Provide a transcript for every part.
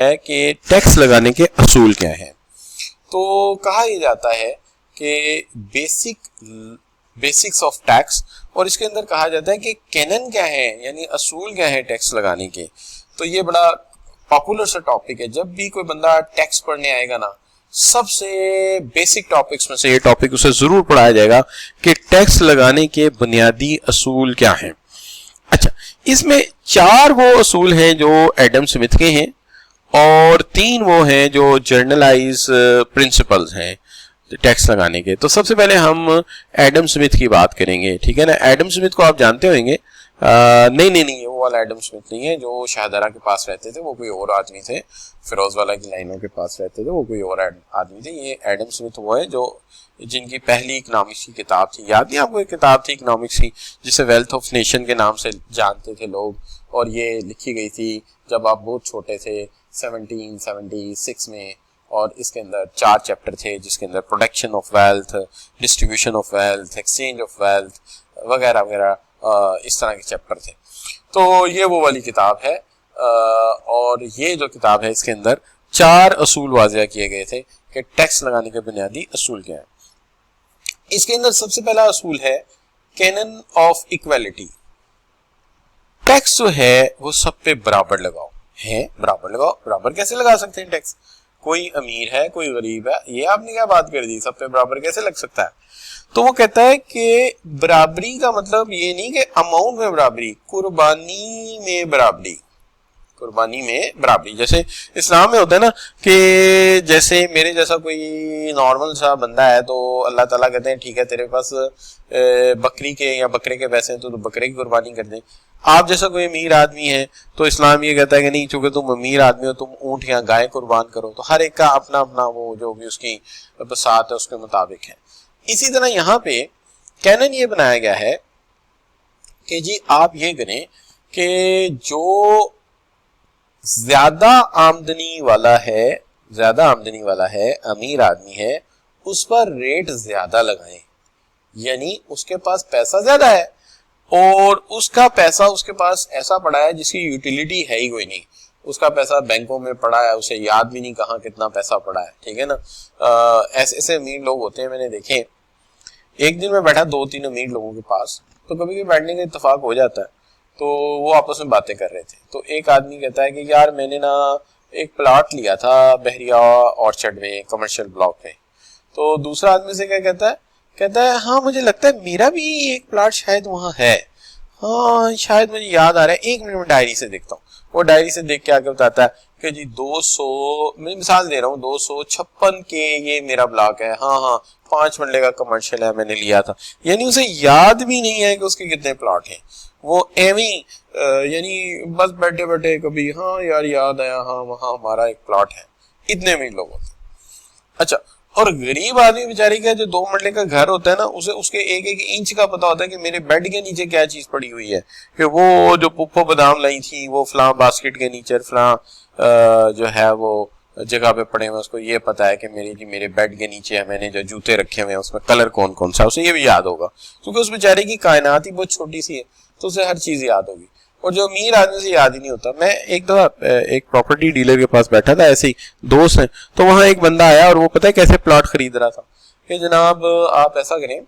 है कि टैक्स लगाने के असूल क्या हैं। तो कहा यह जाता है कि बेसिक्स ऑफ टैक्स, और इसके अंदर कहा जाता है कि कैनन क्या है, यानी असूल क्या है टैक्स लगाने के। तो ये बड़ा पॉपुलर सा टॉपिक है। जब भी कोई बंदा टैक्स पढ़ने आएगा ना, सबसे बेसिक टॉपिक्स में से ये टॉपिक उसे जरूर पढ़ाया जाएगा कि टैक्स लगाने के बुनियादी असूल क्या हैं। अच्छा, इसमें 4 वो असूल हैं जो एडम स्मिथ के हैं और 3 वो हैं जो जर्नलाइज प्रिंसिपल्स हैं टैक्स लगाने के। तो सबसे पहले हम एडम स्मिथ की बात करेंगे, ठीक है ना। एडम स्मिथ को आप जानते होंगे। नहीं, वो वाला एडम स्मिथ नहीं है जो शाहदरा के पास रहते थे, वो कोई और आदमी थे। फिरोज वाला की लाइनों के पास रहते थे, वो कोई और आदमी थे। ये एडम स्मिथ वो है जो जिनकी पहली इकोनॉमिक्स की किताब थी, याद नहीं आपको, एक किताब थी इकोनॉमिक्स की जिसे वेल्थ ऑफ नेशन के नाम से जानते थे लोग, और ये लिखी गई थी जब आप बहुत छोटे थे 1776 में। और इसके अंदर 4 चैप्टर थे जिसके अंदर protection of wealth, distribution of wealth, exchange of wealth वगैरह वगैरह, इस तरह के चैप्टर थे। तो ये वो वाली किताब है, और ये जो किताब है इसके अंदर 4 असूल वाज़ेह किए गए थे कि टैक्स लगाने के बुनियादी असूल क्या है। इसके अंदर सबसे पहला असूल है कैनन ऑफ इक्वालिटी। टैक्स जो है वो सब पे बराबर लगाओ। है बराबर लगाओ, बराबर कैसे लगा सकते हैं टैक्स? कोई अमीर है कोई गरीब है, ये आपने क्या बात कर दी, सब पे बराबर कैसे लग सकता है? तो वो कहता है कि बराबरी का मतलब ये नहीं कि अमाउंट में बराबरी, कुर्बानी में बराबरी। कुर्बानी में बराबरी जैसे इस्लाम में होता है ना कि जैसे मेरे जैसा कोई नॉर्मल सा बंदा है तो अल्लाह ताला कहते हैं ठीक है तेरे पास बकरी के या बकरे के पैसे हैं तो बकरे की कुर्बानी कर दे। आप जैसा कोई अमीर आदमी है तो इस्लाम ये कहता है कि नहीं, चूंकि तुम अमीर आदमी हो तुम ऊंट या गाय कुर्बान करो। तो हर एक का अपना अपना वो जो भी उसकी बसात है उसके मुताबिक है। इसी तरह यहाँ पे कैनन ये बनाया गया है कि जी आप ये करें कि जो ज्यादा आमदनी वाला है, अमीर आदमी है, उस पर रेट ज्यादा लगाएं। यानी उसके पास पैसा ज्यादा है और उसका पैसा उसके पास ऐसा पड़ा है जिसकी यूटिलिटी है ही कोई नहीं। उसका पैसा बैंकों में पड़ा है, उसे याद भी नहीं कहाँ कितना पैसा पड़ा है, ठीक है ना। ऐसे ऐसे अमीर लोग होते हैं, मैंने देखे। एक दिन मैं बैठा 2-3 अमीर लोगों के पास, तो कभी कभी बैठने का इत्तेफाक हो जाता है, तो वो आपस में बातें कर रहे थे। तो एक आदमी कहता है कि यार मैंने ना एक प्लॉट लिया था बहरिया ऑर्चर्ड में, कमर्शियल ब्लॉक में। तो दूसरा आदमी से क्या कहता है हाँ मुझे लगता है मेरा भी एक प्लॉट शायद वहाँ है, हाँ शायद मुझे याद आ रहा है, 1 मिनट में डायरी से देखता हूँ। वो डायरी से देख के आके बताता है कि जी 200, मैं मिसाल दे रहा हूँ, 256 के ये मेरा ब्लॉक है, हाँ 5 मरले का कमर्शियल है, मैंने लिया था। यानी उसे याद भी नहीं है कि उसके कितने प्लॉट हैं। वो एवी यानी बस बैठे बैठे कभी हाँ यार याद आया, हाँ वहाँ हमारा एक प्लॉट है। इतने में लोग होते हैं। अच्छा, और गरीब आदमी बेचारे का जो 2 मरले का घर होता है ना, उसे उसके 1-1 इंच का पता होता है कि मेरे बेड के नीचे क्या चीज पड़ी हुई है, कि वो जो पुप्पो बादाम लाई थी वो फलां बास्केट के नीचे फलां जो है वो जगह पे पड़े हुए, उसको ये पता है कि मेरे बेड के नीचे है, मैंने जो जूते रखे हुए हैं उसमें कलर कौन कौन सा, उसे ये भी याद होगा क्योंकि उस बेचारे की कायनात ही बहुत छोटी सी है, तो उसे हर चीज याद होगी। और जो अमीर आदमी से याद ही नहीं होता। मैं एक दफा एक प्रॉपर्टी डीलर के पास बैठा था, ऐसे ही दोस्त हैं, तो वहां एक बंदा आया और वो पता है कैसे प्लॉट खरीद रहा था कि जनाब आप ऐसा करें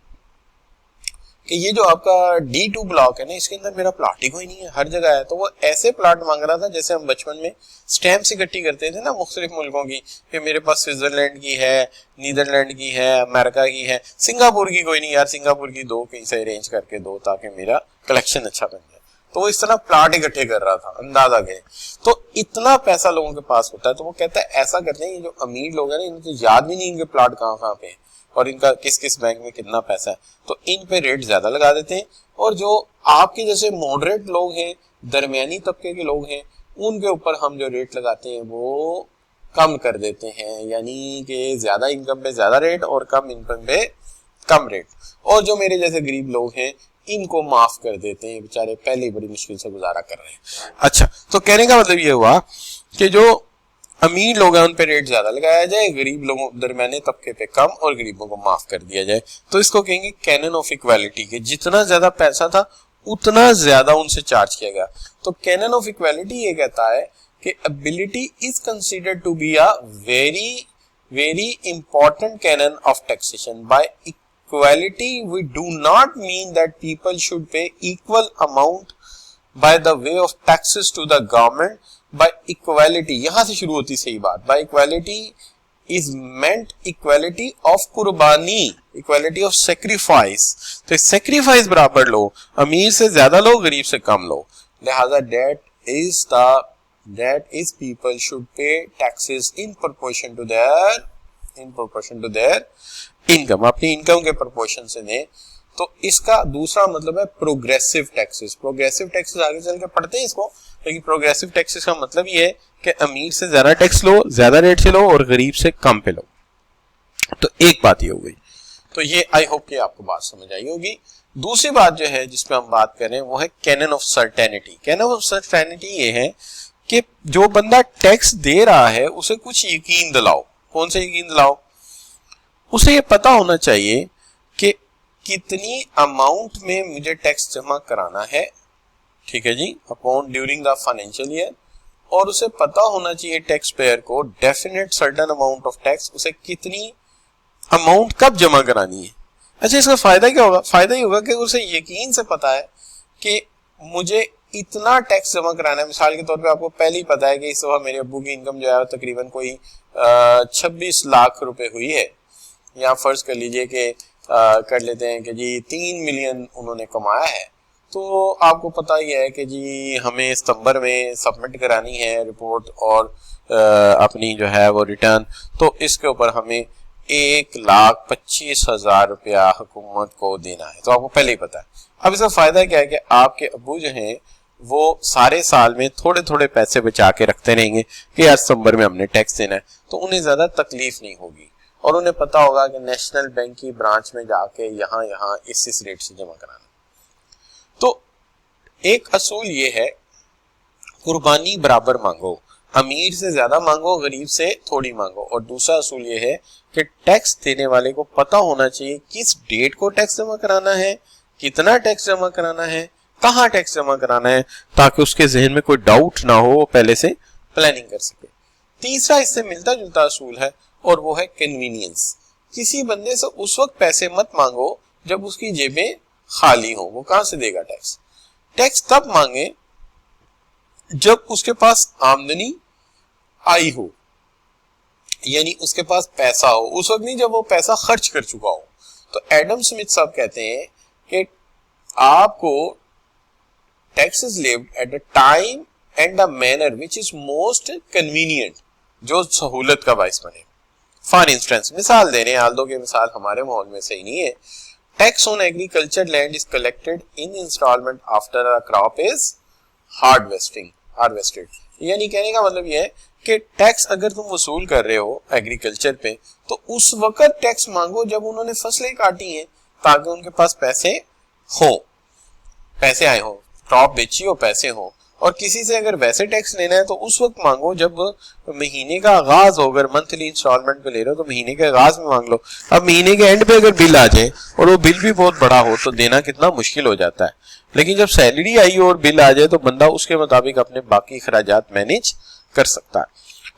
कि ये जो आपका D2 ब्लॉक है ना, इसके अंदर मेरा प्लॉट ही कोई नहीं है, हर जगह है। तो वो ऐसे प्लॉट मांग रहा था जैसे हम बचपन में स्टैम्प्स इकट्ठी करते थे ना मुख्तलिफ मुल्कों की, कि मेरे पास स्विट्जरलैंड की है, नीदरलैंड की है, अमेरिका की है, सिंगापुर की कोई नहीं यार, सिंगापुर की 2 कहीं से अरेंज करके दो ताकि मेरा कलेक्शन अच्छा बन जाए। तो वो इस तरह प्लॉट इकट्ठे कर रहा था, अंदाजा गए। तो इतना पैसा लोगों के पास होता है, तो वो कहता है ऐसा करते हैं, ये जो अमीर लोग हैं ना, इनको तो याद भी नहीं इनके प्लॉट कहाँ कहाँ पे और इनका किस किस बैंक में कितना पैसा है, तो इन पे रेट ज्यादा लगा देते हैं। और जो आपके जैसे मॉडरेट लोग हैं, दरमियानी तबके के लोग हैं, उनके ऊपर हम जो रेट लगाते हैं वो कम कर देते हैं, यानी कि ज्यादा इनकम पे ज्यादा रेट और कम इनकम पे कम रेट। और जो मेरे जैसे गरीब लोग हैं इनको माफ कर देते हैं, बेचारे पहले बड़ी मुश्किल से गुजारा कर रहे हैं। अच्छा, तो कहने का मतलब ये हुआ कि जो अमीर लोग हैं उन पे रेट ज्यादा लगाया जाए, गरीब लोगों दरमियाने तबके पे कम और गरीबों को माफ कर दिया जाए। तो इसको कहेंगे कैनन ऑफ इक्वालिटी, के जितना ज्यादा पैसा था उतना ज्यादा उनसे चार्ज किया गया। तो कैनन ऑफ इक्वालिटी ये कहता है कि ability is considered to be a very important canon of taxation. By equality we do not mean that people should pay equal amount by the way of taxes to the government. By equality, यहां से शुरू होती सही बात. By equality is meant equality of कुर्बानी, equality of sacrifice. तो sacrifice बराबर लो, अमीर से ज्यादा लो, गरीब से कम लो. लिहाजा that is people should pay taxes in proportion to their income. अपनी इनकम के proportion से दें. तो इसका दूसरा मतलब है प्रोग्रेसिव टैक्सेस. प्रोग्रेसिव टैक्सेस आगे चल के पढ़ते हैं इसको, लेकिन प्रोग्रेसिव टैक्सेस का मतलब ये है कि अमीर से ज्यादा टैक्स लो, ज्यादा रेट से लो, और गरीब से कम पे लो. तो एक बात ये हो गई. तो ये आई होप कि आपको बात समझ आई होगी. दूसरी बात जो है जिसपे हम बात करें वो है canon of certainty. Canon of certainty ये है कि जो बंदा टैक्स दे रहा है उसे कुछ यकीन दिलाओ. कौन सा यकीन दिलाओ? उसे ये पता होना चाहिए कि कितनी अमाउंट में मुझे टैक्स जमा कराना है, ठीक है जी, upon during the financial year. और उसे पता होना चाहिए टैक्स पेयर को definite certain amount of tax, उसे कितनी अमाउंट कब जमा करानी है. अच्छा, इसका फायदा क्या होगा? फायदा ये होगा कि उसे यकीन से पता है कि मुझे इतना टैक्स जमा कराना है. मिसाल के तौर पे आपको पहले ही पता है कि इस दफा मेरे अब्बू की इनकम जो है तकरीबन कोई 26 लाख रुपए हुई है, या फर्ज कर लीजिए कि कर लेते हैं कि जी 3 मिलियन उन्होंने कमाया है. तो आपको पता ही है कि जी हमें सितंबर में सबमिट करानी है रिपोर्ट और अपनी जो है वो रिटर्न. तो इसके ऊपर हमें 1,25,000 रुपया हुकूमत को देना है. तो आपको पहले ही पता है. अब इसका फायदा क्या है कि आपके अब्बू जो हैं वो सारे साल में थोड़े थोड़े पैसे बचा के रखते रहेंगे कि यार सितंबर में हमने टैक्स देना है. तो उन्हें ज्यादा तकलीफ नहीं होगी और उन्हें पता होगा कि नेशनल बैंक की ब्रांच में जाके यहाँ इस रेट से जमा कराना. तो एक असूल ये है, कुर्बानी बराबर मांगो, अमीर से ज्यादा मांगो, गरीब से थोड़ी मांगो. और दूसरा असूल ये है कि टैक्स देने वाले को पता होना चाहिए किस डेट को टैक्स जमा कराना है, कितना टैक्स जमा कराना है, कहाँ टैक्स जमा कराना है, ताकि उसके जहन में कोई डाउट ना हो, वो पहले से प्लानिंग कर सके. तीसरा इससे मिलता जुलता असूल है और वो है कन्वीनियंस. किसी बंदे से उस वक्त पैसे मत मांगो जब उसकी जेबें खाली हो. वो कहां से देगा टैक्स? टैक्स तब मांगे जब उसके पास आमदनी आई हो, यानी उसके पास पैसा हो. उस वक्त नहीं जब वो पैसा खर्च कर चुका हो. तो एडम स्मिथ साहब कहते हैं कि आपको tax is levied at the time and the manner which is most convenient, जो सहूलत का बाइस बने. फॉर इंस्टेंस, मिसाल दे रहे हैं, हाल दो की मिसाल हमारे माहौल में सही नहीं है. Tax on agriculture land is collected in instalment after a crop is harvested. यानी कहने का मतलब यह है कि टैक्स अगर तुम वसूल कर रहे हो एग्रीकल्चर पे, तो उस वक्त टैक्स मांगो जब उन्होंने फसलें काटी हैं, ताकि उनके पास पैसे आए हो, क्रॉप बेची हो, पैसे हो. और किसी से अगर वैसे टैक्स लेना है तो उस वक्त मांगो जब महीने का आगाज हो. अगर मंथली इंस्टॉलमेंट पे ले रहे हो तो महीने के आगाज में मांग लो. अब महीने के एंड पे अगर बिल आ जाए और वो बिल भी बहुत बड़ा हो तो देना कितना मुश्किल हो जाता है. लेकिन जब सैलरी आई और बिल आ जाए तो बंदा उसके मुताबिक अपने बाकी खर्चात मैनेज कर सकता है.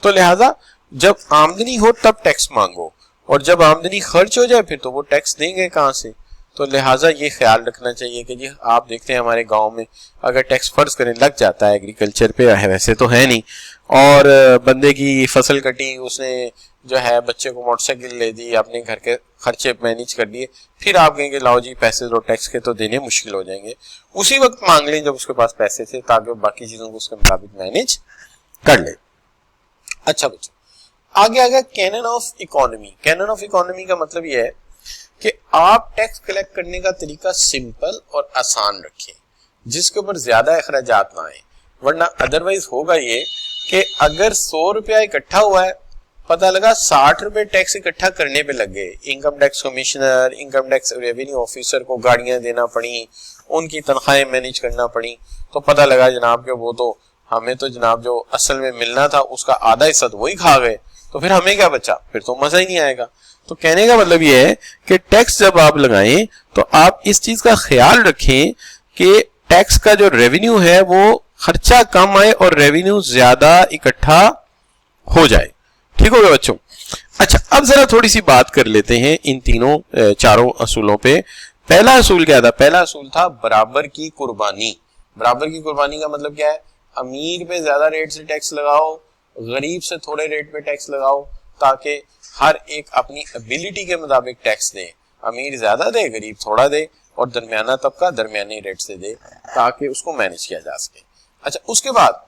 तो लिहाजा जब आमदनी हो तब टैक्स मांगो, और जब आमदनी खर्च हो जाए फिर तो वो टैक्स देंगे कहां से. तो लिहाजा ये ख्याल रखना चाहिए कि जी आप देखते हैं हमारे गांव में अगर टैक्स फर्ज करने लग जाता है एग्रीकल्चर पे, है वैसे तो है नहीं, और बंदे की फसल कटी, उसने जो है बच्चे को मोटरसाइकिल ले दी, अपने घर के खर्चे मैनेज कर दिए, फिर आप कहेंगे लाओ जी पैसे दो टैक्स के, तो देने मुश्किल हो जाएंगे. उसी वक्त मांग लें जब उसके पास पैसे थे, ताकि वो बाकी चीजों को उसके मुताबिक मैनेज कर ले. अच्छा बच्चों, आगे आ गया canon of economy. Canon of economy का मतलब यह है कि आप टैक्स कलेक्ट करने का तरीका सिंपल और आसान रखें, जिसके ऊपर ज्यादा अखराजात ना आए. वरना अदरवाइज होगा ये कि अगर 100 रुपया इकट्ठा हुआ है, पता लगा 60 रुपए टैक्स इकट्ठा करने पे लग गए, income tax commissioner, income tax revenue officer को गाड़ियां देना पड़ी, उनकी तनख्वाहें मैनेज करना पड़ी, तो पता लगा जनाब के वो तो हमें तो जनाब जो असल में मिलना था उसका आधा हिस्सा तो वही खा गए, तो फिर हमें क्या बचा? फिर तो मजा ही नहीं आएगा. तो कहने का मतलब ये है कि टैक्स जब आप लगाएं तो आप इस चीज का ख्याल रखें कि टैक्स का जो रेवेन्यू है वो खर्चा कम आए और रेवेन्यू ज्यादा इकट्ठा हो जाए। ठीक हो गया बच्चों। अच्छा, अब जरा थोड़ी सी बात कर लेते हैं इन तीनों चारों असूलों पे। पहला असूल क्या था? पहला असूल था बराबर की कुर्बानी। बराबर की कुर्बानी का मतलब क्या है? अमीर पे ज्यादा रेट से टैक्स लगाओ, गरीब से थोड़े रेट पे टैक्स लगाओ, ताकि हर एक अपनी एबिलिटी के मुताबिक टैक्स दे। अमीर ज्यादा दे, गरीब थोड़ा दे, और दरमियाना तबका दरमियानी रेट से दे, ताकि उसको मैनेज किया जा सके। अच्छा, उसके बाद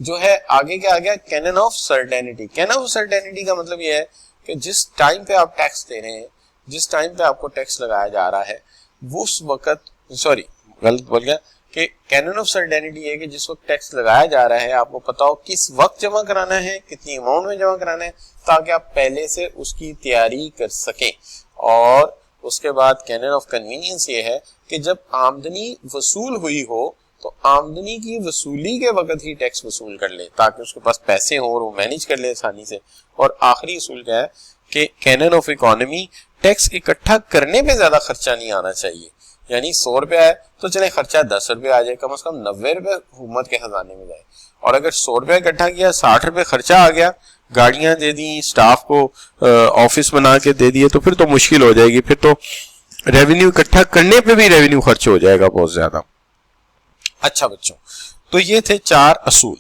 जो है आगे क्या आ गया? Canon of certainty. Canon of certainty का मतलब ये है कि जिस टाइम पे आप टैक्स दे रहे हैं, जिस टाइम पे आपको टैक्स लगाया जा रहा है, वो उस वक्त, सॉरी गलत बोल गया, कि कैनन ऑफ सर्टेनिटी है कि जिस वक्त टैक्स लगाया जा रहा है आपको पता हो किस वक्त जमा कराना है, कितनी अमाउंट में जमा कराना है, ताकि आप पहले से उसकी तैयारी कर सकें। और उसके बाद कैनन ऑफ कन्वीनियंस ये है कि जब आमदनी वसूल हुई हो तो आमदनी की वसूली के वक्त ही टैक्स वसूल कर ले, ताकि उसके पास पैसे हो और वो मैनेज कर ले आसानी से। और आखिरी असूल क्या है कि कैनन ऑफ इकोनॉमी, टैक्स इकट्ठा करने पे ज्यादा खर्चा नहीं आना चाहिए। यानी 100 रुपया है तो चले खर्चा 10 रुपये आ जाए, कम से कम 90 रुपए हुकूमत के खजाने में जाए। और अगर 100 रुपया इकट्ठा किया, 60 रुपए खर्चा आ गया, गाड़ियां दे दी, स्टाफ को ऑफिस बना के दे दिए, तो फिर तो मुश्किल हो जाएगी। फिर तो रेवेन्यू इकट्ठा करने पे भी रेवेन्यू खर्च हो जाएगा बहुत ज्यादा। अच्छा बच्चों, तो ये थे 4 असूल।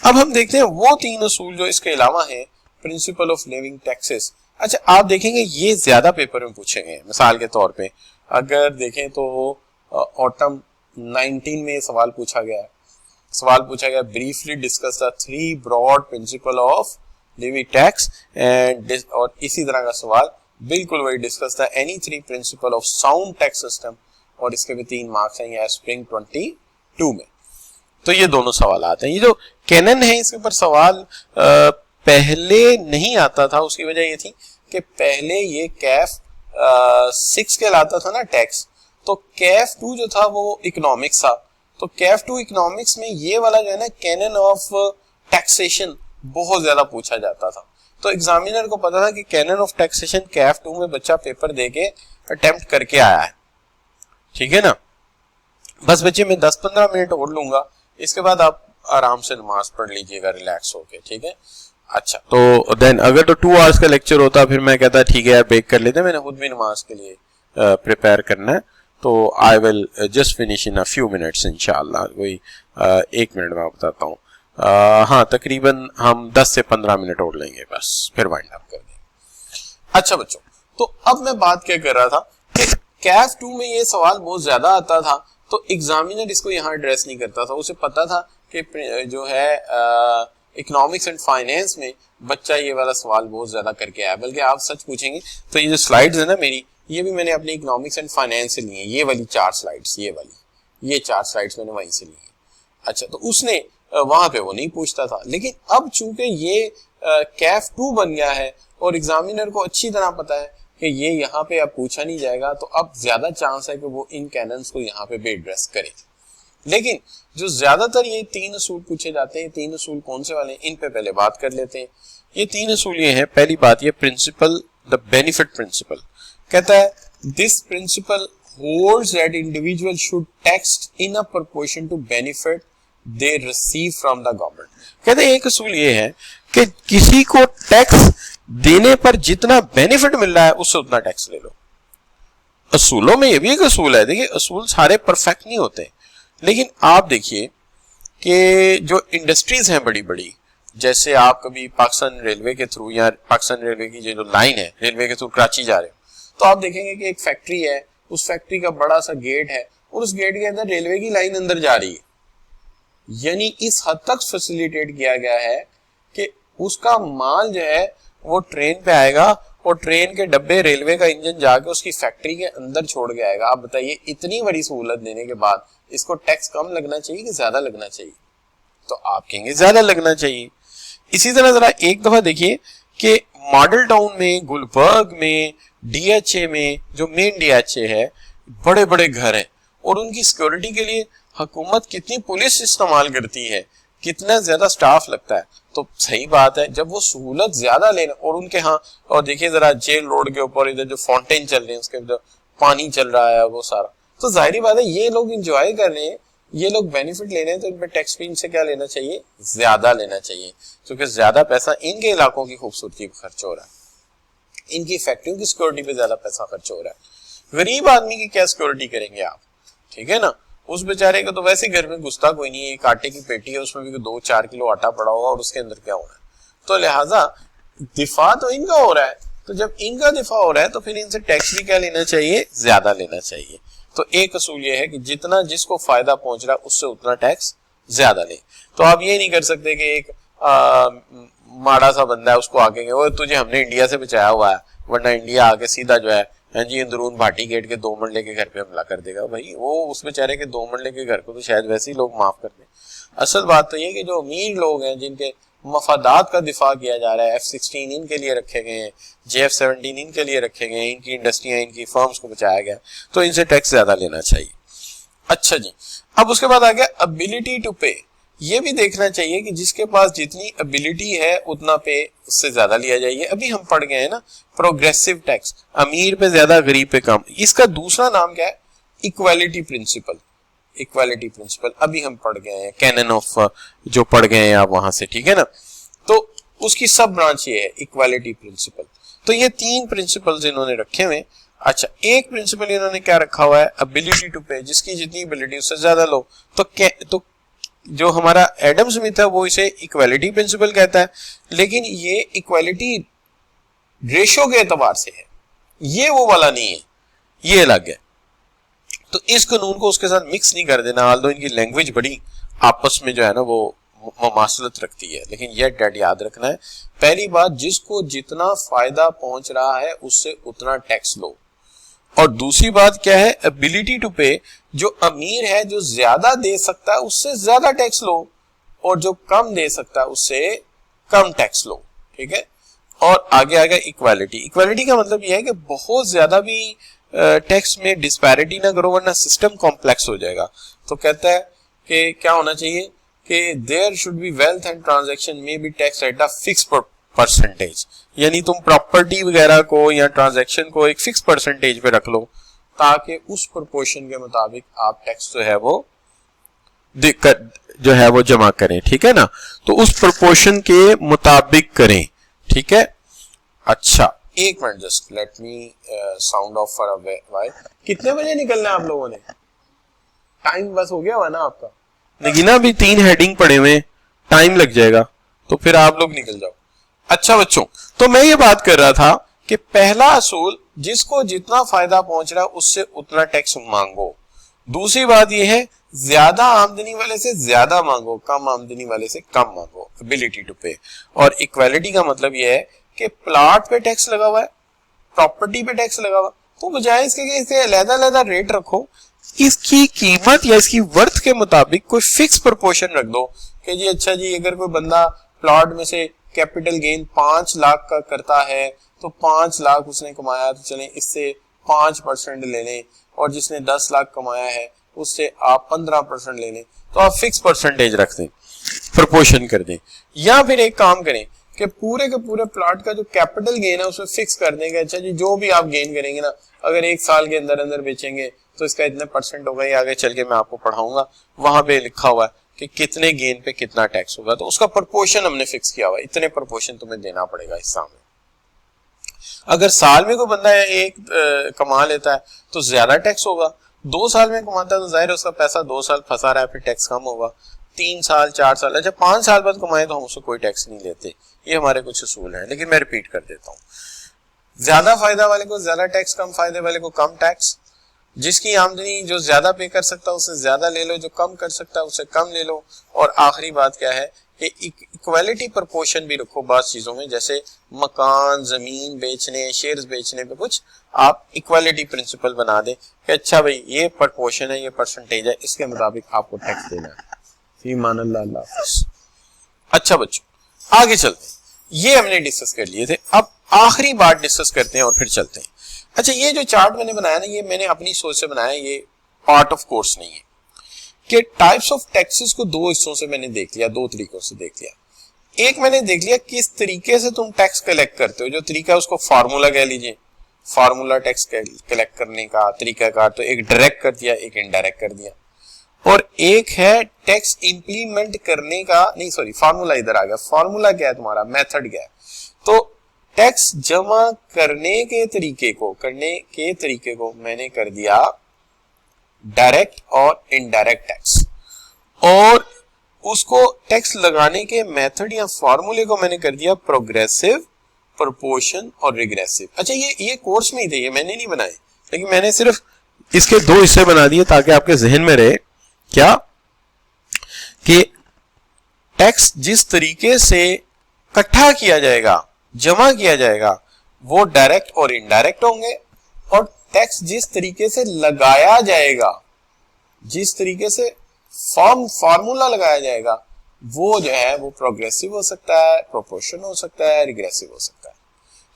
अब हम देखते हैं वो 3 असूल जो इसके अलावा हैं, प्रिंसिपल ऑफ लिविंग टैक्सेस। अच्छा, आप देखेंगे ये ज्यादा पेपर में पूछे गए। मिसाल के तौर पे अगर देखें तो ऑटम 19 में सवाल पूछा गया। सवाल पूछा गया, briefly discuss the 3 broad principle of levying tax and, और इसी तरह का सवाल बिल्कुल वही, discuss the any 3 principle of sound tax system, और इसके भी 3 मार्क्स हैं ये स्प्रिंग 22 में। तो ये दोनों सवाल आते हैं। ये जो कैनन है इसके ऊपर सवाल पहले नहीं आता था। उसकी वजह ये थी कि पहले ये कैफ 6 के लाता था ना टैक्स, तो कैफ 2 जो था वो इकोनॉमिक्स था। तो कैफ 2 इकोनॉमिक्स में ये वाला जो है ना कैनन ऑफ टैक्सेशन बहुत ज्यादा पूछा जाता था। तो एग्जामिनर को पता था कि कैनन ऑफ टैक्सेशन कैफ 2 में बच्चा पेपर देके अटेम्प्ट करके आया है। ठीक है ना। बस बच्चे मैं 10-15 मिनट और लूंगा, इसके बाद आप आराम से नमाज पढ़ लीजिएगा रिलैक्स होके। ठीक है। अच्छा, तो देन अगर तो 2 आवर्स का लेक्चर होता फिर मैं कहता ठीक है यार ब्रेक कर लेते, मैंने खुद भी नमाज के लिए प्रिपेयर करना है, तो I will just finish in a few minutes इंशाल्लाह। वही 1 मिनट में बताता हूँ। हाँ, तकरीबन हम 10 से 15 मिनट और लेंगे, बस फिर वाइंड अप कर देंगे। अच्छा बच्चों, तो अब मैं बात क्या कर रहा था कि कैफ 2 में ये सवाल बहुत ज्यादा आता था, तो एग्जामिनर इसको यहाँ एड्रेस नहीं करता था। उसे पता था कि जो है इकोनॉमिक्स एंड फाइनेंस में बच्चा ये वाला सवाल बहुत ज्यादा करके आया। बल्कि आप सच पूछेंगे तो ये जो स्लाइड्स है ना मेरी, ये भी मैंने अपनी इकोनॉमिक्स एंड फाइनेंस से ली है। ये वाली 4 स्लाइड्स, ये 4 स्लाइड्स मैंने वहीं से ली है। अच्छा, तो उसने वहां पे वो नहीं पूछता था, लेकिन अब चूंकि ये कैफ 2 बन गया है और एग्जामिनर को अच्छी तरह पता है कि ये यहाँ पे अब पूछा नहीं जाएगा, तो अब ज्यादा चांस है कि वो इन कैनन्स को यहाँ पे भी एड्रेस करे। लेकिन जो ज्यादातर ये 3 असूल पूछे जाते हैं, 3 असूल कौन से वाले हैं, इन पे पहले बात कर लेते हैं। ये 3 असूल ये हैं। पहली बात, ये प्रिंसिपल, द बेनिफिट प्रिंसिपल, कहता है this principle holds that individual should tax in a proportion to benefit they receive from the government. कहते हैं एक असूल ये है कि किसी को टैक्स देने पर जितना बेनिफिट मिल रहा है उससे उतना टैक्स ले लो। असूलों में ये भी एक असूल है। देखिए, असूल सारे परफेक्ट नहीं होते, लेकिन आप देखिए कि जो इंडस्ट्रीज हैं बड़ी बड़ी, जैसे आप कभी पाकिस्तान रेलवे के थ्रू या पाकिस्तान रेलवे की जो लाइन है रेलवे के थ्रू कराची जा रहे हो, तो आप देखेंगे कि एक फैक्ट्री है, उस फैक्ट्री का बड़ा सा गेट है और उस गेट के अंदर रेलवे की लाइन अंदर जा रही है। यानी इस हद तक फैसिलिटेट किया गया है कि उसका माल जो है वो ट्रेन पे आएगा और ट्रेन के डब्बे रेलवे का इंजन जाके उसकी फैक्ट्री के अंदर छोड़ के आएगा। आप बताइए, इतनी बड़ी सहूलत देने के बाद इसको टैक्स कम लगना चाहिए कि ज्यादा लगना चाहिए? तो आप कहेंगे ज्यादा लगना चाहिए। इसी तरह जरा एक दफा देखिए कि मॉडल टाउन में, गुलबर्ग में, डीएचए में, जो मेन डीएचए है, बड़े बड़े घर हैं और उनकी सिक्योरिटी के लिए हुकूमत कितनी पुलिस इस्तेमाल करती है, कितना ज्यादा स्टाफ लगता है। तो सही बात है, जब वो सहूलत ज्यादा लेना, और उनके यहाँ, और देखिए जरा जेल रोड के ऊपर इधर जो फाउंटेन चल रहे हैं, उसके अंदर पानी चल रहा है वो सारा, तो जाहिर बात है ये लोग इंजॉय कर रहे हैं, ये लोग बेनिफिट ले रहे हैं तो इन पे टैक्स भी इनसे क्या लेना चाहिए, ज्यादा लेना चाहिए, क्योंकि ज्यादा पैसा इनके इलाकों की खूबसूरती पे खर्च हो रहा है, इनकी फैक्ट्रियों की सिक्योरिटी पे ज्यादा पैसा खर्च हो रहा है। गरीब आदमी की क्या सिक्योरिटी करेंगे आप, ठीक है ना, उस बेचारे को तो वैसे घर में घुसता कोई नहीं है, एक आटे की पेटी है उसमें भी 2-4 किलो आटा पड़ा हुआ और उसके अंदर क्या होना है, तो लिहाजा दिफा तो इनका हो रहा है, तो जब इनका दिफा हो रहा है तो फिर इनसे टैक्स भी क्या लेना चाहिए, ज्यादा लेना चाहिए। तो एक असूल ये है कि जितना जिसको फायदा पहुंच रहा है उससे उतना टैक्स ज्यादा ले। तो आप ये नहीं कर सकते कि एक माड़ा सा बंदा है उसको आके वो तुझे हमने इंडिया से बचाया हुआ है, वरना इंडिया आके सीधा जो है जी अंदरून भाटी गेट के 2 मरले के घर पे हमला कर देगा। भाई वो उस बेचारे के 2 मरले के घर को तो शायद वैसे ही लोग माफ कर दें। असल बात तो ये कि जो अमीर लोग हैं जिनके मफादात का दिफा किया जा रहा है, F-16 इनके लिए रखे गए हैं, JF-17 इनके लिए रखे गए हैं, इनकी इंडस्ट्रियां इनकी फर्म्स को बचाया गया, तो इनसे टैक्स ज्यादा लेना चाहिए। अच्छा जी, अब उसके बाद आ गया एबिलिटी टू पे। ये भी देखना चाहिए कि जिसके पास जितनी एबिलिटी है उतना पे उससे ज्यादा लिया जाइए। अभी हम पढ़ गए हैं ना प्रोग्रेसिव टैक्स, अमीर पे ज्यादा गरीब पे कम। इसका दूसरा नाम क्या है, इक्वालिटी प्रिंसिपल। इक्वालिटी प्रिंसिपल अभी हम पढ़ गए हैं, कैनन ऑफ जो पढ़ गए हैं आप वहां से, ठीक है ना, तो उसकी सब ब्रांच ये है इक्वालिटी प्रिंसिपल। तो ये 3 प्रिंसिपल्स इन्होंने रखे हुए। अच्छा, एक प्रिंसिपल इन्होंने क्या रखा हुआ है, एबिलिटी टू पे, जिसकी जितनी एबिलिटी उससे ज्यादा लो। तो जो हमारा एडम स्मिथ है वो इसे इक्वालिटी प्रिंसिपल कहता है, लेकिन ये इक्वालिटी रेशो के एतबार से है, ये वो वाला नहीं है, ये अलग है। तो इस कानून को उसके साथ मिक्स नहीं कर देना, आल्दो इनकी लैंग्वेज बड़ी आपस में जो है ना वो मुमासलत रखती है, लेकिन यह डेट याद रखना है। पहली बात, जिसको जितना फायदा पहुंच रहा है उससे उतना टैक्स लो, और दूसरी बात क्या है, एबिलिटी टू पे, जो अमीर है जो ज्यादा दे सकता है उससे ज्यादा टैक्स लो, और जो कम दे सकता है उससे कम टैक्स लो, ठीक है। और आगे आ गया इक्वालिटी। इक्वालिटी का मतलब यह है कि बहुत ज्यादा भी टैक्स में डिस्पैरिटी ना करो वरना सिस्टम कॉम्प्लेक्स हो जाएगा। तो कहता है कि क्या होना चाहिए कि there should be wealth and transaction में be tax at a fix percentage, यानी तुम प्रॉपर्टी वगैरह को या ट्रांजैक्शन को एक फिक्स परसेंटेज पे रख लो ताकि उस प्रोपोर्शन के मुताबिक आप टैक्स जो है वो जमा करें, ठीक है ना, तो उस प्रोपोर्शन के मुताबिक करें, ठीक है। अच्छा, एक minute, just let me sound of for a while. कितने बजे निकलना है आप लोगों ने, टाइम बस हो गया हुआ ना आपका, लेकिन ना अभी 3 हेडिंग पड़े हुए, टाइम लग जाएगा, तो फिर आप लोग निकल जाओ। अच्छा बच्चों, तो मैं ये बात कर रहा था कि पहला असूल, जिसको जितना फायदा पहुंच रहा है उससे उतना टैक्स मांगो। दूसरी बात यह है, ज्यादा आमदनी वाले से ज्यादा मांगो, कम आमदनी वाले से कम मांगो, एबिलिटी टू पे। और इक्वालिटी का मतलब यह है कि प्लॉट पे टैक्स लगा हुआ है, प्रॉपर्टी पे टैक्स लगा हुआ, तो बजाय इसके कि इसे अलग-अलग रेट रखो, इसकी कीमत या इसकी वर्थ के मुताबिक कोई फिक्स प्रोपोर्शन रख दो कि जी अच्छा जी, अगर कोई बंदा प्लॉट में से कैपिटल गेन 5 लाख का करता है तो 5 लाख उसने कमाया, तो चलें इससे 5% ले लें, और जिसने 10 लाख कमाया है उससे आप 15% ले लें, तो आप फिक्स परसेंटेज रख दें, प्रोपोर्शन कर दें। या फिर एक काम करें कि पूरे के पूरे प्लॉट का जो कैपिटल गेन है उसमें फिक्स कर देंगे, अच्छा जी जो भी आप गेन करेंगे ना, अगर 1 साल के अंदर अंदर बेचेंगे तो इसका इतने % होगा, ये आगे चल के मैं आपको पढ़ाऊंगा, वहां पे लिखा हुआ है कि कितने गेन पे कितना टैक्स होगा, तो उसका प्रोपोर्शन हमने फिक्स किया हुआ है, इतने प्रोपोर्शन तुम्हें देना पड़ेगा हिस्सा में। अगर साल में कोई बंदा एक कमा लेता है तो ज्यादा टैक्स होगा, 2 साल में कमाता है तो जाहिर है उसका पैसा 2 साल फंसा रहा है, फिर टैक्स कम होगा। 3 साल 4 साल, अच्छा 5 साल बाद कमाए तो हम उससे कोई टैक्स नहीं लेते। ये हमारे कुछ असूल हैं, लेकिन मैं रिपीट कर देता हूँ। ज्यादा फायदा वाले को ज्यादा टैक्स, कम फायदे वाले को कम टैक्स। जिसकी आमदनी जो ज्यादा पे कर सकता है उससे ज्यादा ले लो, जो कम कर सकता है उससे कम ले लो। और आखिरी बात क्या है कि इक्वालिटी प्रोपोर्शन भी रखो बात चीजों में, जैसे मकान, जमीन बेचने, शेयर्स बेचने पे कुछ आप इक्वालिटी प्रिंसिपल बना दें कि अच्छा भाई ये प्रोपोर्शन है, ये परसेंटेज है, इसके मुताबिक आपको टैक्स देना है। ईमान अल्लाह। अच्छा बच्चों, आगे चलते हैं, ये हमने डिस्कस कर लिए थे। अब आखिरी बात डिस्कस करते हैं और फिर चलते हैं। अच्छा, ये जो चार्ट मैंने बनाया ना, ये मैंने अपनी सोच से बनाया, ये पार्ट ऑफ कोर्स नहीं है। कि टाइप्स ऑफ टैक्सेस को 2 हिस्सों से मैंने देख लिया, 2 तरीकों से देख लिया। एक मैंने देख लिया किस तरीके से तुम टैक्स कलेक्ट करते हो, जो तरीका है उसको फार्मूला कह लीजिए, फार्मूला टैक्स कलेक्ट करने का तरीकाकार। तो एक डायरेक्ट कर दिया, एक इनडायरेक्ट कर दिया। और एक है टैक्स इंप्लीमेंट करने का, नहीं सॉरी फार्मूला इधर आ गया, फार्मूला क्या है तुम्हारा, मेथड क्या है। तो टैक्स जमा करने के तरीके को मैंने कर दिया डायरेक्ट और इनडायरेक्ट टैक्स, और उसको टैक्स लगाने के मेथड या फार्मूले को मैंने कर दिया प्रोग्रेसिव, प्रोपोर्शन और रिग्रेसिव। अच्छा ये कोर्स में ही थे, ये मैंने नहीं बनाए, लेकिन मैंने सिर्फ इसके दो हिस्से बना दिए ताकि आपके जहन में रहे क्या कि टैक्स जिस तरीके से इकट्ठा किया जाएगा, जमा किया जाएगा, वो डायरेक्ट और इनडायरेक्ट होंगे, और टैक्स जिस तरीके से लगाया जाएगा, जिस तरीके से फार्मूला लगाया जाएगा, वो जो है वो प्रोग्रेसिव हो सकता है, प्रोपोर्शन हो सकता है, रिग्रेसिव हो सकता है।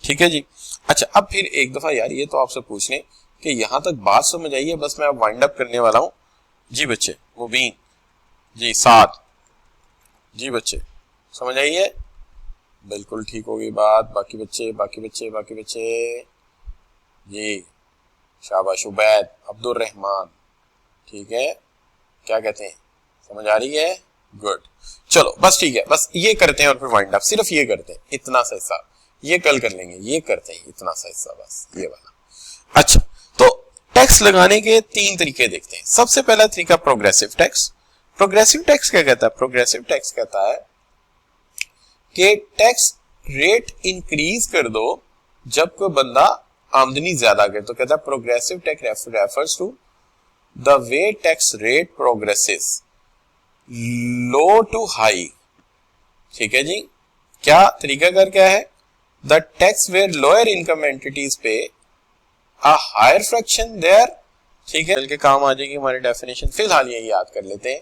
ठीक है जी। अच्छा अब फिर एक दफा यार ये तो आपसे पूछ लें कि यहां तक बात समझ आई है, बस मैं अब वाइंड अप करने वाला हूं जी बच्चे। मुबीन जी, साथ जी बच्चे, समझ आई है, बिल्कुल ठीक होगी बात। बाकी बच्चे जी, शाबाश। उबैद, अब्दुल रहमान, ठीक है, क्या कहते हैं, समझ आ रही है, गुड। चलो बस ठीक है, बस ये करते हैं और फिर वाइंड अप, सिर्फ ये करते हैं, इतना सा हिस्सा ये कल कर लेंगे, ये करते हैं इतना सा हिस्सा बस ये वाला। अच्छा तो टैक्स लगाने के तीन तरीके देखते हैं। सबसे पहला तरीका प्रोग्रेसिव टैक्स। प्रोग्रेसिव टैक्स क्या कहता है, प्रोग्रेसिव टैक्स कहता है कि टैक्स रेट इंक्रीज कर दो जब कोई बंदा आमदनी ज्यादा करे, तो कहता है progressive tax refers to the way tax rate progresses low to high. ठीक है जी, क्या तरीका कर क्या है, the tax where lower income entities pay a higher fraction there. ठीक है, कल के काम आ जाएगी हमारी डेफिनेशन, फिलहाल ये याद कर लेते हैं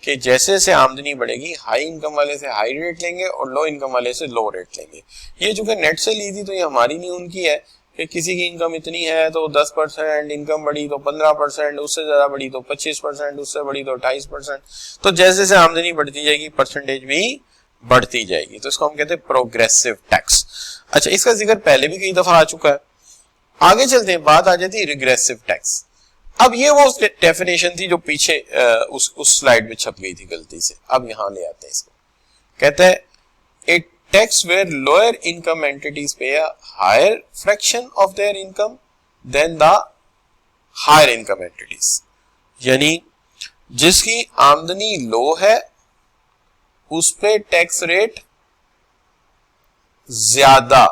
कि जैसे जैसे आमदनी बढ़ेगी हाई इनकम वाले से हाई रेट लेंगे और लो इनकम वाले से लो रेट लेंगे। ये जो कि नेट से ली थी तो ये हमारी नहीं उनकी है कि किसी की इनकम इतनी है तो 10%, इनकम बढ़ी तो 15%, उससे ज्यादा बढ़ी तो 25%, उससे बढ़ी तो 28%। तो जैसे जैसे आमदनी बढ़ती जाएगी परसेंटेज भी बढ़ती जाएगी, तो इसको हम कहते हैं प्रोग्रेसिव टैक्स। अच्छा इसका जिक्र पहले भी कई दफा आ चुका है। आगे चलते हैं, बात आ जाती है रिग्रेसिव टैक्स। अब ये वो डेफिनेशन थी जो पीछे उस स्लाइड में छप गई थी गलती से, अब यहां ले आते हैं इसको। कहते हैं a tax where lower income entities pay a higher fraction of their income than the higher income entities, यानी जिसकी आमदनी लो है उस पे टैक्स रेट ज्यादा,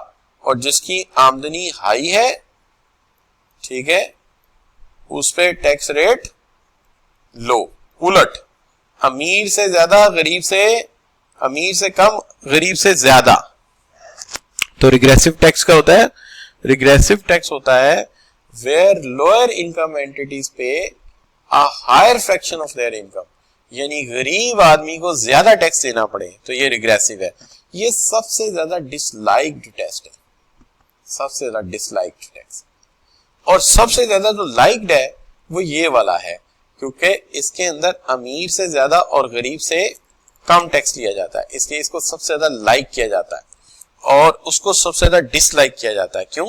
और जिसकी आमदनी हाई है, ठीक है, उस पे टैक्स रेट लो। उलट अमीर से ज्यादा, अमीर से कम, गरीब से ज्यादा। तो रिग्रेसिव टैक्स का होता है, रिग्रेसिव टैक्स होता है where lower income entities pay a higher fraction of their income, यानी गरीब आदमी को ज्यादा टैक्स देना पड़े, तो ये रिग्रेसिव है। ये सबसे ज्यादा डिसलाइक्ड टेस्ट है, सबसे ज्यादा डिसलाइक्ड टैक्स। और सबसे ज्यादा जो लाइक्ड है वो ये वाला है, क्योंकि इसके अंदर अमीर से ज्यादा और गरीब से कम टैक्स लिया जाता है, इसलिए इसको सबसे ज्यादा लाइक किया जाता है और उसको सबसे ज्यादा डिसलाइक किया जाता है। क्यों?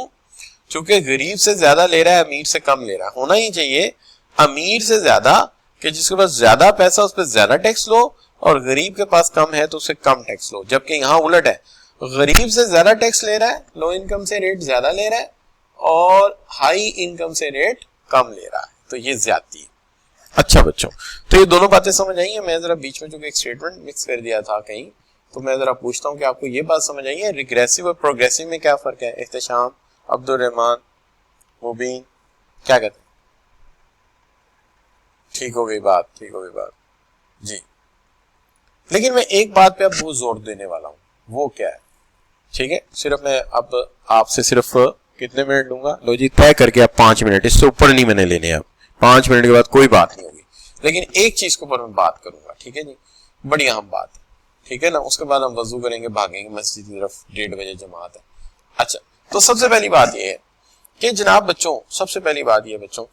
क्योंकि गरीब से ज्यादा ले रहा है, अमीर से कम ले रहा है। होना ही चाहिए अमीर से ज्यादा, कि जिसके पास ज्यादा पैसा उस पर ज्यादा टैक्स लो, और गरीब के पास कम है तो उसे कम टैक्स लो। जबकि यहाँ उलट है, गरीब से ज्यादा टैक्स ले रहा है, लो इनकम से रेट ज्यादा ले रहा है, और हाई इनकम से रेट कम ले रहा है, तो ये ज्यादती है। अच्छा बच्चों, तो ये दोनों बातें समझ आई है। मैं जरा बीच में जो एक स्टेटमेंट मिक्स कर दिया था कहीं, तो मैं जरा पूछता हूँ कि आपको ये बात समझ आई है रिग्रेसिव और प्रोग्रेसिव में क्या फर्क है? इख्तिशाम, अब्दुल रहमान, मुबीन, क्या कहते हैं? ठीक हो गई बात, ठीक हो गई बात जी। लेकिन मैं एक बात पे अब बहुत जोर देने वाला हूँ, वो क्या है? ठीक है, सिर्फ मैं अब आपसे सिर्फ कितने मिनट लूंगा? लो जी, तय करके आप 5 मिनट, इससे ऊपर नहीं मैंने लेने। अब 5 मिनट के बाद कोई बात नहीं होगी, लेकिन एक चीज के ऊपर मैं बात करूंगा, ठीक है जी, बड़ी अहम बात है, ठीक है ना। उसके बाद हम वजू करेंगे, भागेंगे मस्जिद की तरफ, 1:30 बजे जमात है। अच्छा, तो सबसे पहली बात यह है कि जनाब बच्चों, सबसे पहली बात यह बच्चों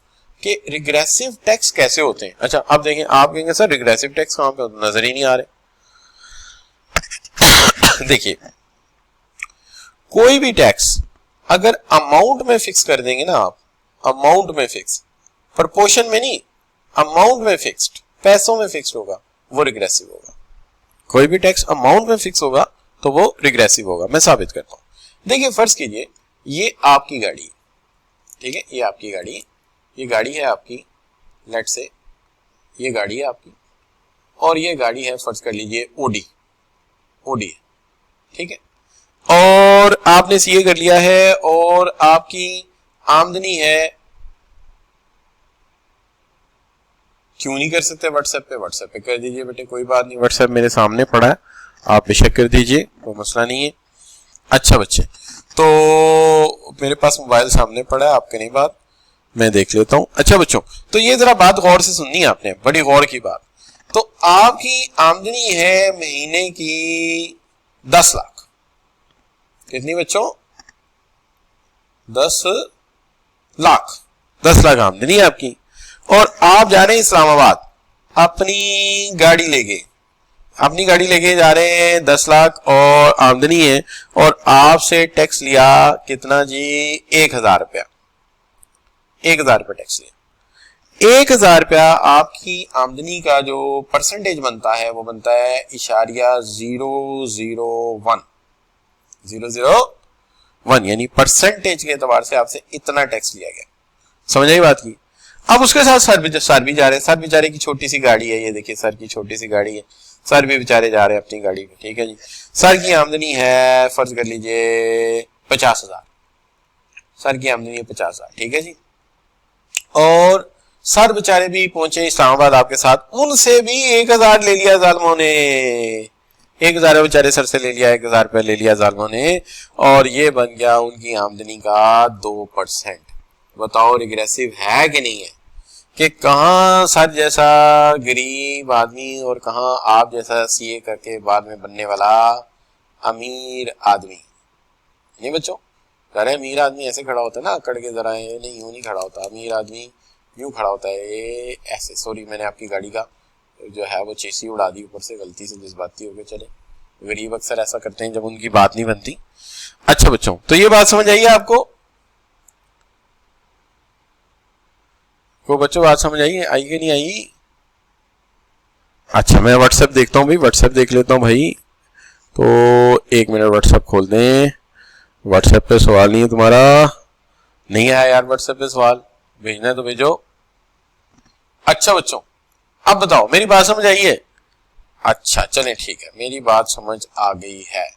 कि रिग्रेसिव टैक्स कैसे होते हैं। अच्छा आप देखें, आप कहेंगे सर रिग्रेसिव टैक्स कहां पे होते, नजर ही नहीं आ रहे। देखिए, कोई भी टैक्स अगर अमाउंट में फिक्स कर देंगे ना आप, अमाउंट में फिक्स, प्रोपोर्शन में नहीं, अमाउंट में फिक्स्ड, पैसों में फिक्स होगा वो रिग्रेसिव होगा, कोई भी टैक्स अमाउंट में फिक्स होगा तो वो रिग्रेसिव होगा। मैं साबित करता हूं। देखिए फर्ज कीजिए ये आपकी गाड़ी है, ठीक है, ये आपकी गाड़ी है, ये गाड़ी है आपकी, लेट से ये गाड़ी है आपकी और ये गाड़ी है फर्ज कर लीजिए ओडी है, ठीक है, और आपने सीए कर लिया है और आपकी आमदनी है, क्यों नहीं कर सकते व्हाट्सएप पे कर दीजिए बेटे, कोई बात नहीं, व्हाट्सएप मेरे सामने पड़ा है, आप बेशक कर दीजिए, कोई मसला नहीं है। अच्छा बच्चे, तो मेरे पास मोबाइल सामने पड़ा है, आप करें बात, मैं देख लेता हूं। अच्छा बच्चों, तो ये जरा बात गौर से सुननी है आपने, बड़ी गौर की बात। तो आपकी आमदनी है महीने की 10 लाख, कितनी बच्चों? 10 लाख, 10 लाख आमदनी है आपकी, और आप जा रहे हैं इस्लामाबाद अपनी गाड़ी लेके जा रहे हैं, 10 लाख और आमदनी है, और आपसे टैक्स लिया कितना जी? 1000 रुपया, 1000 रुपया टैक्स लिया। 1000 रुपया आपकी आमदनी का जो परसेंटेज बनता है वो बनता है .001, यानी परसेंटेज के एतबार से आपसे इतना टैक्स लिया गया। समझ आई बात की? अब उसके साथ सर भी जा रहे हैं, सर बेचारे की छोटी सी गाड़ी है, ये देखिए सर की छोटी सी गाड़ी है, सर भी बेचारे जा रहे हैं अपनी गाड़ी में, ठीक है जी। सर की आमदनी है फर्ज कर लीजिए 50,000, सर की आमदनी है 50,000, ठीक है जी, और सर बेचारे भी पहुंचे इस्लामाबाद आपके साथ, उनसे भी 1000 ले लिया जालिमों ने, 1000 बेचारे सर से ले लिया, 1000 रुपया ले लिया जालिमों ने, और ये बन गया उनकी आमदनी का 2%। बताओ रिग्रेसिव है कि नहीं है? कि कहां सर जैसा गरीब आदमी और कहां आप जैसा सीए करके बाद में बनने वाला अमीर आदमी। नहीं बच्चों, कह रहे अमीर आदमी ऐसे खड़ा होता है ना, अकड़ के जरा, नहीं यूं नहीं खड़ा होता, अमीर आदमी यूं खड़ा होता है, ये ऐसे। सॉरी, मैंने आपकी गाड़ी का जो है वो चेसी उड़ा दी ऊपर से, गलती से जज्बाती हो गए। चले, गरीब अक्सर ऐसा करते हैं जब उनकी बात नहीं बनती। अच्छा बच्चों, तो ये बात समझ आई आपको? को बच्चों बात समझ आई कि नहीं आई? अच्छा, मैं व्हाट्सएप देखता हूँ भाई, व्हाट्सएप देख लेता हूँ भाई, तो 1 मिनट व्हाट्सएप खोल दें। व्हाट्सएप पे सवाल नहीं है तुम्हारा? नहीं आया यार व्हाट्सएप पे सवाल, भेजना है तो भेजो। अच्छा बच्चों, अब बताओ मेरी बात समझ आई है? अच्छा चलें ठीक है, मेरी बात समझ आ गई है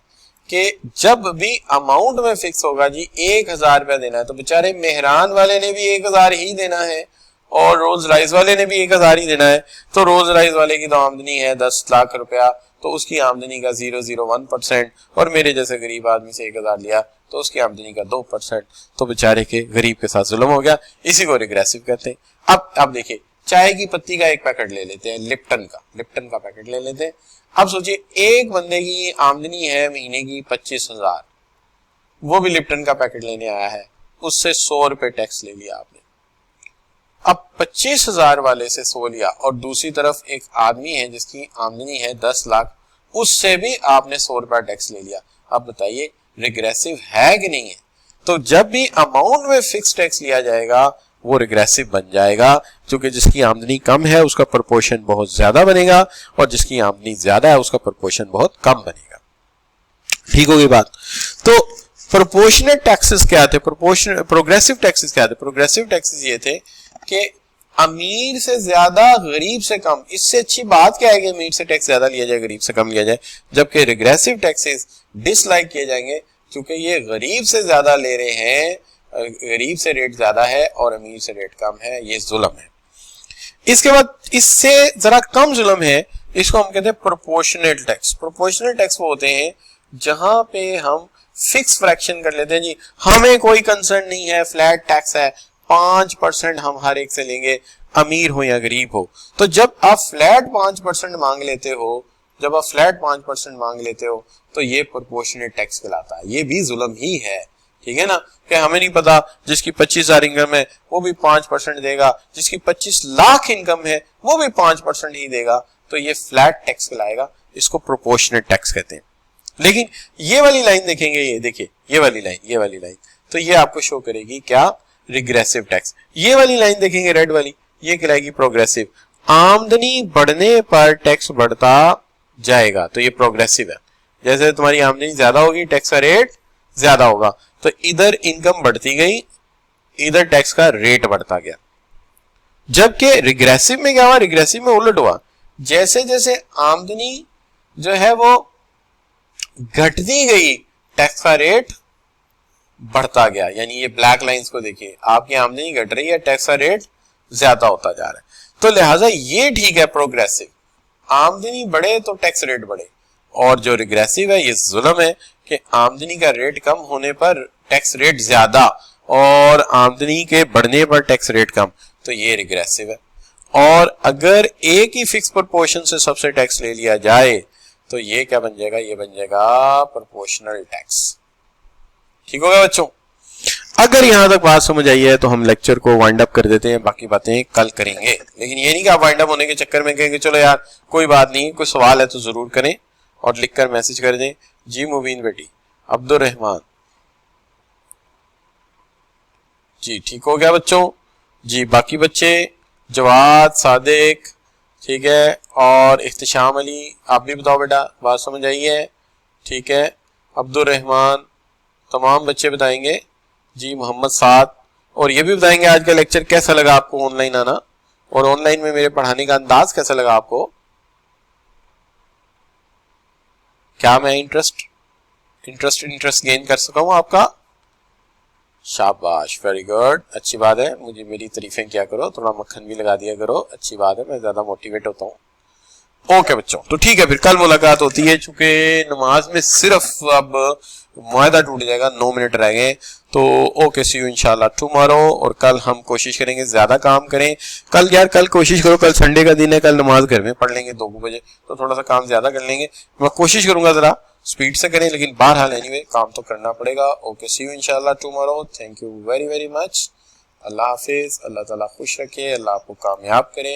कि जब भी अमाउंट में फिक्स होगा जी 1000 रुपया देना है, तो बेचारे मेहरान वाले ने भी 1000 ही देना है और रोल्स रॉयस वाले ने भी 1000 ही देना है। तो रोल्स रॉयस वाले की तो आमदनी है 10 लाख रुपया, तो उसकी आमदनी का 0.01%, और मेरे जैसे गरीब आदमी से 1000 लिया तो उसकी आमदनी का 2%, तो बेचारे के गरीब के साथ जुल्म हो गया। इसी को रिग्रेसिव कहते हैं। अब देखिए, चाय की पत्ती का एक पैकेट ले लेते हैं, लिप्टन का पैकेट ले लेते हैं। अब सोचिए एक बंदे की आमदनी है महीने की 25,000, वो भी लिप्टन का पैकेट लेने आया है, उससे 100 रुपए टैक्स ले लिया आपने। अब 25,000 वाले से 100 लिया, और दूसरी तरफ एक आदमी है जिसकी आमदनी है 10 लाख, उससे भी आपने 100 रुपया टैक्स ले लिया। अब बताइए रिग्रेसिव है कि नहीं है? तो जब भी अमाउंट में फिक्स टैक्स लिया जाएगा वो रिग्रेसिव बन जाएगा, क्योंकि जिसकी आमदनी कम है उसका प्रोपोर्शन बहुत ज्यादा बनेगा और जिसकी आमदनी ज्यादा है उसका प्रोपोर्शन बहुत कम बनेगा। ठीक हो गई बात? तो प्रोपोर्शनेट टैक्सेस क्या थे, प्रोग्रेसिव टैक्सेस क्या थे? प्रोग्रेसिव टैक्सेस ये थे कि अमीर से ज्यादा गरीब से कम। इससे अच्छी बात क्या है कि अमीर से टैक्स ज्यादा लिया जाए, गरीब से कम लिया जाए, जबकि रिग्रेसिव टैक्सेस डिसलाइक किए जाएंगे क्योंकि ये गरीब से ज्यादा ले रहे हैं, गरीब से रेट ज्यादा है और अमीर से रेट कम है, ये जुल्म है। इसके बाद इससे जरा कम जुल्म है, इसको हम कहते हैं प्रोपोर्शनल टैक्स। प्रोपोर्शनल टैक्स वो होते हैं जहां पे हम फिक्स फ्रैक्शन कर लेते हैं जी, हमें कोई कंसर्न नहीं है, फ्लैट टैक्स है, 5% हम हर एक से लेंगे, अमीर हो या गरीब हो। तो जब आप फ्लैट 5% मांग लेते हो, तो ये प्रोपोर्शनेट टैक्स कहलाता है। ये भी जुल्म ही है, ठीक है ना, कि हमें नहीं पता जिसकी 25,000 इनकम है वो भी 5% देगा, जिसकी 25 लाख इनकम है वो भी 5% ही देगा, तो ये फ्लैट टैक्स कहलाएगा। इसको प्रोपोर्शनेट टैक्स कहते हैं। लेकिन ये वाली लाइन देखेंगे, ये देखिए ये वाली लाइन, तो ये आपको शो करेगी क्या? Regressive tax. ये वाली लाइन देखेंगे रेड वाली, ये कहलाएगी प्रोग्रेसिव। आमदनी बढ़ने पर टैक्स बढ़ता जाएगा, तो ये प्रोग्रेसिव है। जैसे तुम्हारी आमदनी ज्यादा होगी टैक्स का रेट ज्यादा होगा, तो इधर इनकम बढ़ती गई, इधर टैक्स का रेट बढ़ता गया। जबकि रिग्रेसिव में क्या हुआ, रिग्रेसिव में उलट हुआ, जैसे जैसे आमदनी जो है वो घटती गई टैक्स का रेट बढ़ता गया। यानी ये ब्लैक लाइंस को देखिए, आपकी आमदनी घट रही है, टैक्स का रेट ज्यादा होता जा रहा है, तो लिहाजा ये ठीक है प्रोग्रेसिव, आमदनी बढ़े तो टैक्स रेट बढ़े। और जो रिग्रेसिव है ये जुल्म है कि आमदनी का रेट कम होने पर टैक्स रेट ज्यादा और आमदनी के बढ़ने पर टैक्स रेट कम, तो ये रिग्रेसिव है। और अगर एक ही फिक्स प्रोपोर्शन से सबसे टैक्स ले लिया जाए तो ये क्या बन जाएगा, ये बन जाएगा प्रोपोर्शनल टैक्स। ठीक होगा बच्चों? अगर यहां तक बात समझ आई है तो हम लेक्चर को वाइंड अप कर देते हैं, बाकी बातें कल करेंगे। लेकिन ये नहीं कि आप वाइंड अप होने के चक्कर में कहेंगे चलो यार कोई बात नहीं, कोई सवाल है तो जरूर करें और लिखकर मैसेज कर दें। जी मुबीन बेटी, अब्दुल रहमान जी, ठीक हो गया बच्चों जी। बाकी बच्चे जवाद, सादिक, ठीक है, और इख्तिशाम अली, आप भी बताओ बेटा, बात समझ आई है? ठीक है, अब्दुल रहमान, तमाम बच्चे बताएंगे जी। मोहम्मद साद, और ये भी बताएंगे आज का लेक्चर कैसा लगा आपको, ऑनलाइन आना और ऑनलाइन में मेरे पढ़ाने का अंदाज कैसा लगा आपको। क्या मैं इंटरेस्ट गेन कर सका हूं आपका? शाबाश, वेरी गुड, अच्छी बात है। मुझे मेरी तारीफें किया करो, थोड़ा मक्खन भी लगा दिया करो, अच्छी बात है, मैं ज्यादा मोटिवेट होता हूँ। ओके बच्चों, तो ठीक है, फिर कल मुलाकात होती है। चूंकि नमाज में सिर्फ अब मुआहदा टूट जाएगा, 9 मिनट रह गए, तो ओके, सी यू इंशाल्लाह टुमारो। और कल हम कोशिश करेंगे ज्यादा काम करें। कल यार, कल कोशिश करो, कल संडे का दिन है, कल नमाज घर में पढ़ लेंगे 2 बजे, तो थोड़ा सा काम ज्यादा कर लेंगे। मैं कोशिश करूंगा जरा स्पीड से करें, लेकिन बहरहाल एनीवे काम तो करना पड़ेगा। ओके, सी यू इंशाल्लाह tomorrow. Thank you very very much. अल्लाह हाफिज, अल्लाह ताला खुश रखे, अल्लाह आपको कामयाब करे।